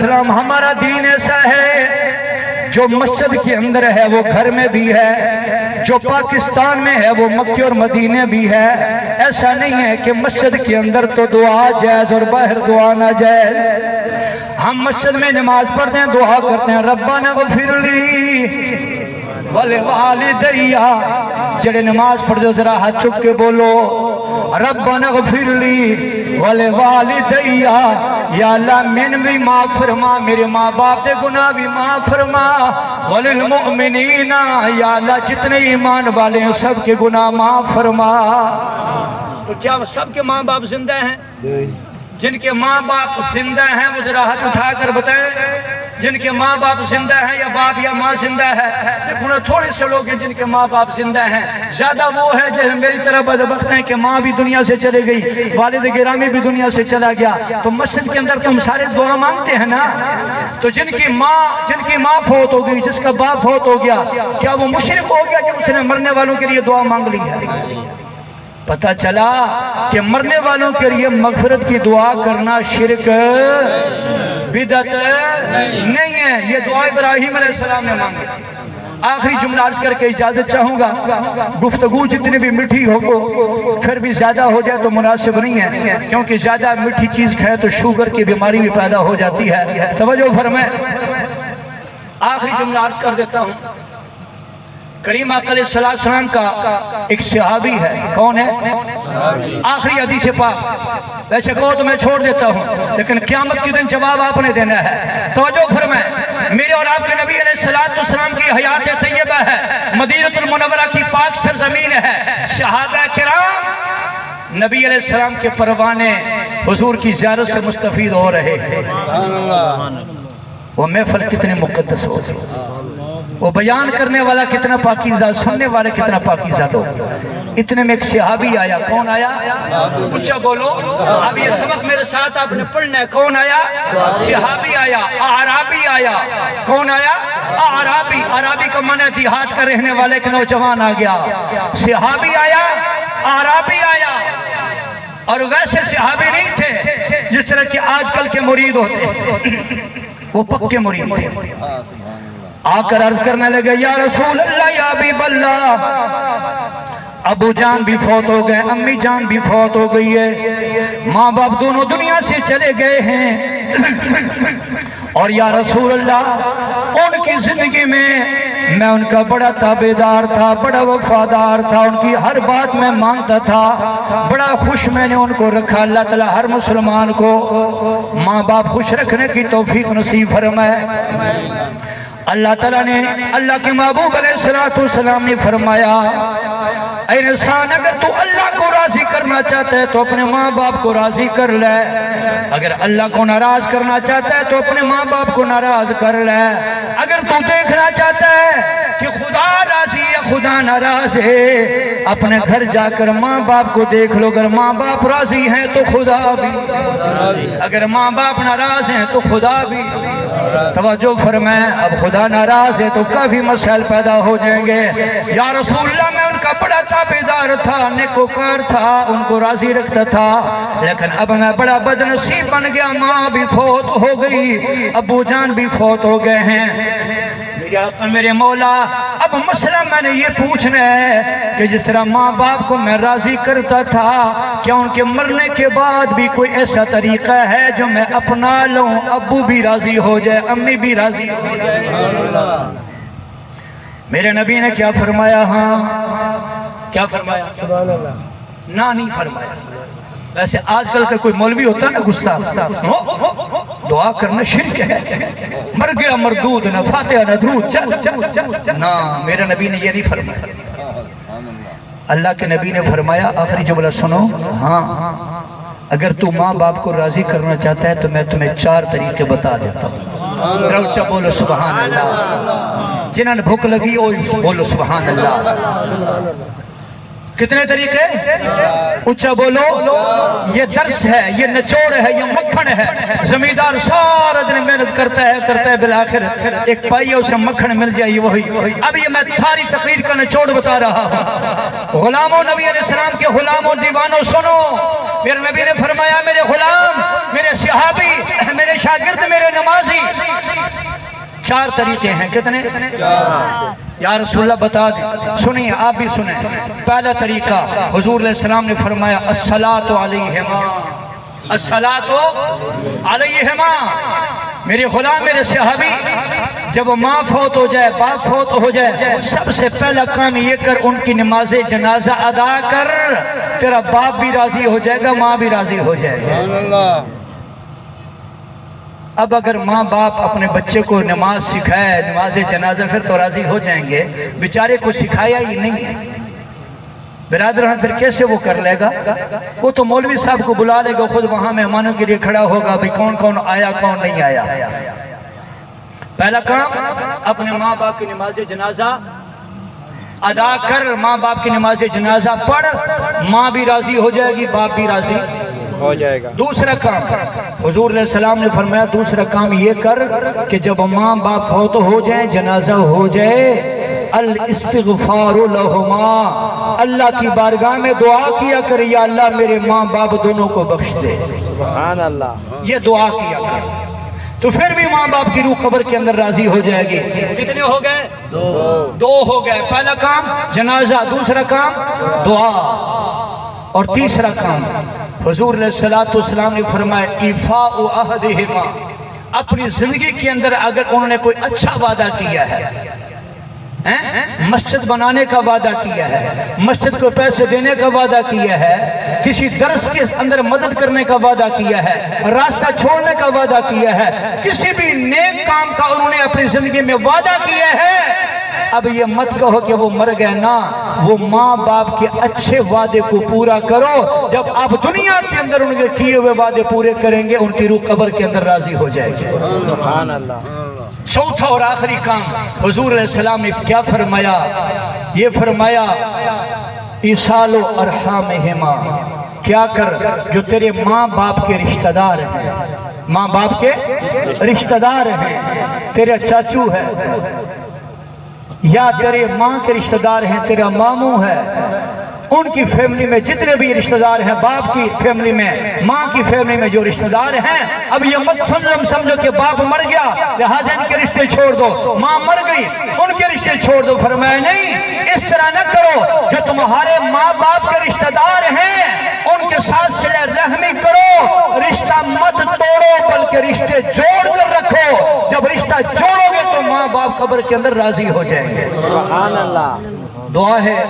अलैहिस्सलाम हमारा दीन ऐसा है जो मस्जिद के अंदर है वो घर में भी है, जो पाकिस्तान में है वो मक्के और मदीने भी है। ऐसा नहीं है कि मस्जिद के अंदर तो दुआ जायज़ और बाहर दुआ ना जायज़। हम मस्जिद में नमाज पढ़ते हैं, दुआ करते हैं रब्बाना गफिरली वले वालिदैया। जड़े नमाज पढ़ दो जरा हाथ चुक के बोलो रब्बाना गफिरली वले वालिदैया, या अल्लाह मैंने भी माफ फरमा, मेरे माँ बाप के गुनाह भी माफ फरमा। वलिल मुमिनीना, या अल्लाह जितने ईमान वाले हैं सबके गुनाह माफ फरमा। तो क्या सबके माँ बाप जिंदा हैं? जिनके माँ बाप जिंदा हैं वो जरा हाथ उठाकर बताएं। जिनके माँ बाप जिंदा हैं या बाप या माँ जिंदा है? देखो थोड़े से लोग हैं जिनके माँ बाप जिंदा हैं, ज्यादा वो है जो मेरी तरह बदबख्त हैं कि माँ भी दुनिया से चले गई, वालिद गिरामी भी दुनिया से चला गया। तो मस्जिद के अंदर तुम सारे दुआ मांगते हैं ना। तो जिनकी माँ फौत हो गई, जिसका बाप फौत हो गया, क्या वो मुशरिक हो गया जब उसने मरने वालों के लिए दुआ मांग ली है? पता चला कि मरने वालों के लिए मगफिरत की दुआ करना शिरक बिदअत नहीं है। ये दुआ इब्राहीम अलैहिस्सलाम ने मांगी थी। आखिरी जुमला अर्ज करके इजाजत चाहूंगा। गुफ्तगू जितनी भी मीठी हो फिर भी ज्यादा हो जाए तो मुनासिब नहीं है, क्योंकि ज्यादा मीठी चीज खाए तो शुगर की बीमारी भी पैदा हो जाती है। तवज्जो फरमाएं। आखिरी जुमला अर्ज कर देता हूँ। करीम आका अलैहिस्सलाम का एक सहाबी है, कौन है? आखिरी हदीस पाक। वैसे कहो तो मैं छोड़ देता हूँ, लेकिन क़यामत के दिन जवाब आपने देना है। तवज्जो फरमाएं। मेरे और आपके नबी अलैहिस्सलाम की हयात तैयबा है, मदीनतुल मुनव्वरा की पाक सरजमीन है। सहाबा किराम नबी अलैहिस्सलाम के परवाने हुजूर की ज़ियारत से मुस्तफीद हो रहे हैं। वो महफिल कितनी मुक़द्दस हो, वो बयान करने वाला कितना पाकीज़ा, सुनने वाले कितना पाकीज़ा लोग। इतने में एक सहाबी आया। कौन आया? ऊंचा बोलो। अब ये सबक मेरे साथ आपने पढ़ना है। कौन आया? सहाबी आया, आराबी आया। कौन आया? आराबी। आराबी का माने देहात का रहने वाले एक नौजवान आ गया। सहाबी आया, आराबी आया। और वैसे सहाबी नहीं थे जिस तरह के आजकल के मुरीद होते, वो पक्के मुरीद थे। आकर अर्ज करने लगे या रसूल अल्लाह या हबीब अल्लाह, अबू जान भी फौत हो गए, अम्मी जान भी फौत हो गई है, माँ बाप दोनों दुनिया से चले गए हैं। और या रसूल अल्लाह उनकी जिंदगी में मैं उनका बड़ा ताबेदार था, बड़ा वफादार था, उनकी हर बात में मानता था, बड़ा खुश मैंने उनको रखा। अल्लाह ताला हर मुसलमान को माँ बाप खुश रखने की तौफीक नसीब फरमाए। अल्लाह ताला ने, अल्लाह के महबूब अलैहिस्सलाम ने फरमाया, ऐ इंसान अगर तू अल्लाह को राजी करना चाहता है तो अपने माँ बाप को राजी कर ले, अगर अल्लाह को नाराज करना चाहता है तो अपने माँ बाप को नाराज कर ले। अगर तू देखना चाहता है कि खुदा राजी या खुदा नाराज है, अपने घर जाकर माँ बाप को देख लो। अगर माँ बाप राजी हैं तो खुदा भी, अगर माँ बाप नाराज हैं तो खुदा भी। तवज्जो फरमाएं। अब खुदा नाराज है तो काफी मसाइल पैदा हो जाएंगे। या रसूलल्लाह मैं उनका बड़ा ताबेदार था, नेकोकार था, उनको राजी रखता था, लेकिन अब मैं बड़ा बदनसीब बन गया। माँ भी फौत हो गई, अबू जान भी फौत हो गए हैं। मेरे मौला अब मसला मैंने ये पूछना है कि जिस तरह माँ बाप को मैं राजी करता था, क्या उनके मरने के बाद भी कोई ऐसा तरीका है जो मैं अपना लूं, अब्बू भी राजी हो जाए, अम्मी भी राजी हो जाए? मेरे नबी ने क्या फरमाया? हाँ क्या फरमाया? ना नहीं फरमाया। वैसे आजकल का कोई मौलवी होता है ना गुस्सा, दुआ करना शिरक है, मर गया मरदूद ना फातिहा ना दुरूद, चल ना, मेरे नबी ने ये नहीं फरमाया। अल्लाह के नबी ने फरमाया, आखिरी जुमला सुनो, हाँ अगर तू माँ बाप को राजी करना चाहता है तो मैं तुम्हें 4 तरीके बता देता हूँ। ऊंचा बोलो सुभान अल्लाह। जिन्हें भूख लगी ओ बोलो सुभान अल्लाह। कितने तरीके? ऊंचा बोलो। ये दर्श है, ये निचोड़ है, ये मक्खन है। जमींदार सारा दिन मेहनत करता है बिलाखिर एक पाई उसे मक्खन मिल जाए, वही। अब ये मैं सारी तकरीर का निचोड़ बता रहा हूँ। गुलामों, नबी अलैहिस्सलाम के गुलामों, दीवानों सुनो। मेरे नबी ने फरमाया, मेरे गुलाम, मेरे सहाबी, मेरे शागिर्द, मेरे नमाजी 4 طریقے ہیں، کتنے؟ یا رسول اللہ بتا دیں، سنیں آپ بھی سنیں۔ پہلا طریقہ حضور علیہ السلام نے فرمایا الصلاۃ علیہما، الصلاۃ علیہما۔ میرے غلام، میرے صحابی، جب ماں فوت ہو جائے، باپ فوت ہو جائے، سب سے پہلا کام یہ کر ان کی نماز جنازہ ادا کر، تیرا باپ بھی راضی ہو جائے گا، ماں بھی راضی ہو جائے گا۔ اب اگر ماں باپ اپنے بچے کو نماز سکھائے، نماز جنازہ، پھر تو راضی ہو جائیں گے، بیچارے کو سکھایا ہی نہیں ہے، برادران پھر کیسے وہ کر لے گا؟ وہ تو مولوی صاحب کو بلا لے گا، خود وہاں مہمانوں کے لیے کھڑا ہوگا، بھی کون کون آیا کون نہیں آیا۔ پہلا کام اپنے ماں باپ کی نماز جنازہ ادا کر، ماں باپ کی نماز جنازہ پڑھ، ماں بھی راضی ہو جائے گی، باپ بھی راضی ہو جائے گا۔ دوسرا کام حضور علیہ السلام نے فرمایا، دوسرا کام یہ کر کہ جب ماں باپ فوت ہو جائیں، جنازہ ہو جائے، الاستغفار لہما، اللہ کی بارگاہ میں دعا کیا کر، یا اللہ میرے ماں باپ دونوں کو بخش دے، سبحان اللہ، یہ دعا کیا کر، تو پھر بھی ماں باپ کی روح قبر کے اندر راضی ہو جائے گی۔ کتنے ہو گئے؟ 2 ہو گئے۔ پہلا کام جنازہ، دوسرا کام دعا، اور تیسرا کام حضور علیہ السلام نے فرمایا ایفاء عہدہما، اپنی زندگی کے اندر اگر انہوں نے کوئی اچھا وعدہ کیا ہے، مسجد بنانے کا وعدہ کیا ہے، مسجد کو پیسے دینے کا وعدہ کیا ہے، کسی درس کے اندر مدد کرنے کا وعدہ کیا ہے، راستہ چھوڑنے کا وعدہ کیا ہے، کسی بھی نیک کام کا انہوں نے اپنی زندگی میں وعدہ کیا ہے، اب یہ مت کہو کہ وہ مر گئے، نا، وہ ماں باپ کے اچھے وعدے کو پورا کرو، جب آپ دنیا کے اندر ان کے کیے ہوئے وعدے پورے کریں گے، ان کی روح قبر کے اندر راضی ہو جائے گی۔ سبحان اللہ۔ چوتھا اور آخری کام حضور علیہ السلام نے کیا فرمایا؟ یہ فرمایا ایصال ارحامہما، کیا کر جو تیرے ماں باپ کے رشتہ دار ہیں، ماں باپ کے رشتہ دار ہیں، تیرے چاچو ہے یا تیرے ماں کے رشتہ دار ہیں، تیرا ماموں ہے، ان کی فیملی میں جتنے بھی رشتہ دار ہیں، باپ کی فیملی میں، ماں کی فیملی میں جو رشتہ دار ہیں، اب یہ مت سمجھو کہ باپ مر گیا لہٰذا ان کے رشتے چھوڑ دو، ماں مر گئی ان کے رشتے چھوڑ دو، فرمایا نہیں، اس طرح نہ کرو، جو تمہارے ماں باپ کے رشتہ دار ہیں ان کے ساتھ صلہ رحمی کرو، رشتہ مت توڑو بلکہ رشتے جوڑ کر رکھو، جب رشتہ جوڑو گے تو ماں باپ قبر کے اندر راضی ہو جائیں گے۔ سبحان اللہ۔ دعا ہے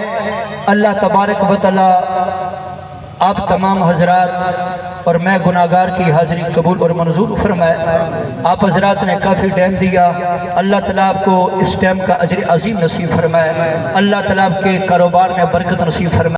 اللہ تبارک و تعالی آپ تمام حضرات اور میں گناہگار کی حاضری قبول اور منظور فرمائے۔ آپ حضرات نے کافی ٹائم دیا، اللہ تعالیٰ آپ کو اس ٹائم کا اجر عظیم نصیب فرمائے، اللہ تعالیٰ آپ کے کاروبار میں برکت نصیب فرمائے۔